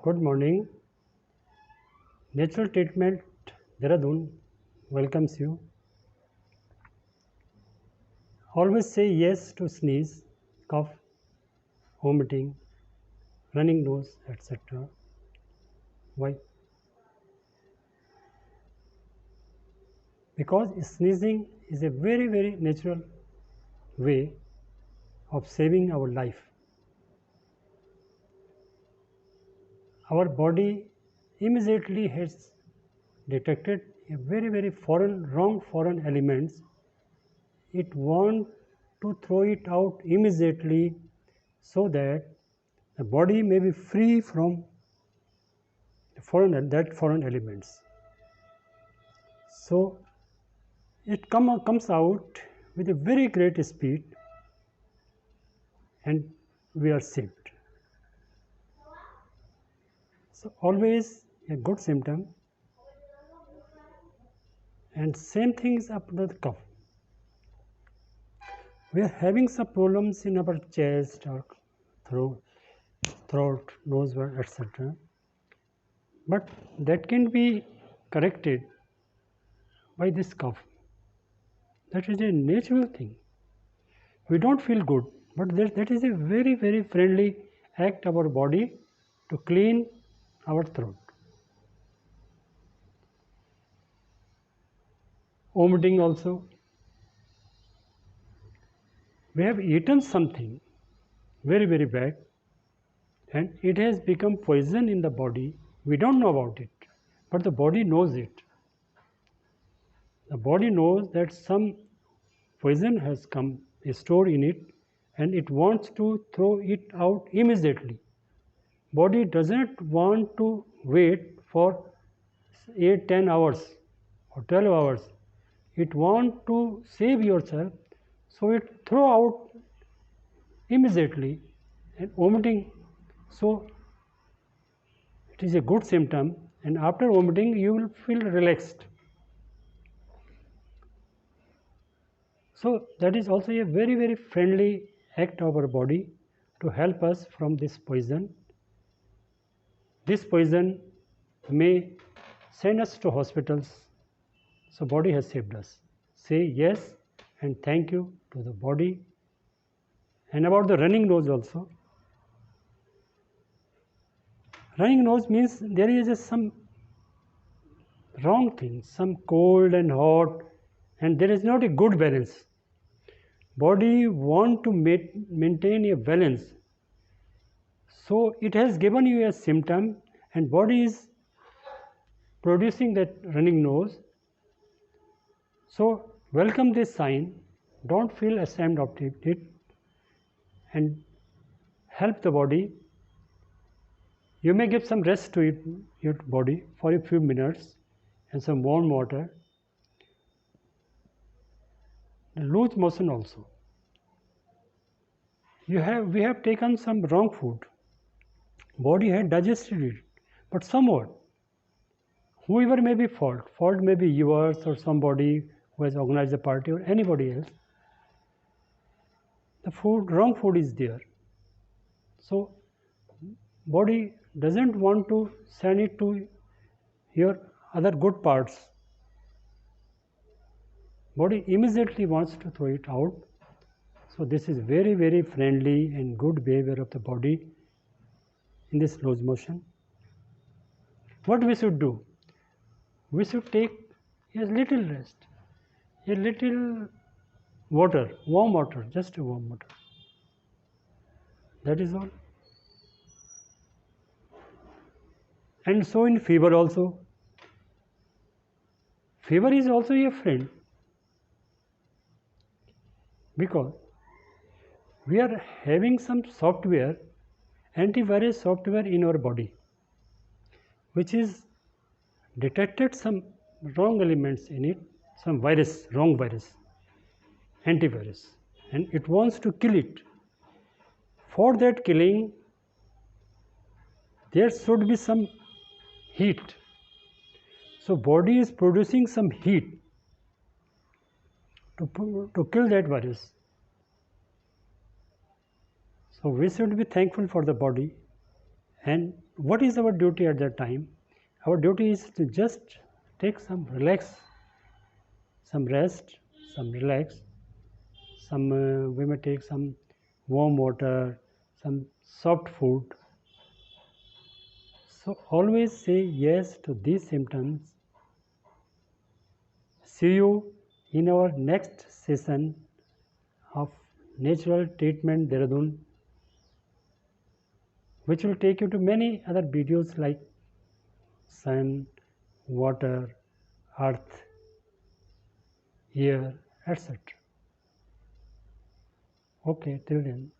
Good morning. Natural Treatment Dehradun welcomes you. Always say yes to sneeze, cough, vomiting, running nose, etc. Why? Because sneezing is a very natural way of saving our life. Our body immediately has detected a very wrong foreign elements. It wants to throw it out immediately so that the body may be free from foreign elements. So it comes out with a very great speed and we are saved. So always a good symptom, and same thing is up to the cough. We are having some problems in our chest or throat, nose, etc. But that can be corrected by this cough. That is a natural thing. We don't feel good, but that is a very friendly act of our body to clean our throat. Vomiting also. We have eaten something very bad and it has become poison in the body. We don't know about it, but the body knows it. The body knows that some poison has come stored in it and it wants to throw it out immediately. Body doesn't want to wait for 8, 10 hours or 12 hours. It wants to save yourself, so it throw out immediately and vomiting. So it is a good symptom, and after vomiting you will feel relaxed. So that is also a very friendly act of our body to help us from this poison. This poison may send us to hospitals, so body has saved us. Say yes and thank you to the body. And about the running nose also. Running nose means there is some wrong thing, some cold and hot, and there is not a good balance. Body want to maintain a balance, so it has given you a symptom, and body is producing that running nose. So welcome this sign. Don't feel ashamed of it, and help the body. You may give some rest to your body for a few minutes and some warm water. Loose motion also. We have taken some wrong food. Body had digested it, but somewhat. Whoever may be fault may be yours or somebody who has organized the party or anybody else. The wrong food is there. So body doesn't want to send it to your other good parts. Body immediately wants to throw it out. So this is very friendly and good behavior of the body in this loose motion. What we should do? We should take a little rest, a little water, warm water, just a warm water. That is all. And so in fever also. Fever is also a friend, because we are having some software, antivirus software in our body, which is detected some wrong elements in it, some virus, wrong virus, antivirus, and it wants to kill it. For that killing, there should be some heat. So body is producing some heat to kill that virus. So we should be thankful for the body And what is our duty at that time? Our duty is to just take some relax, some rest, some relax, we may take some warm water, some soft food. So always say yes to these symptoms. See you in our next session of natural treatment Dehradun, which will take you to many other videos like sun, water, earth, air, etc. Okay, till then.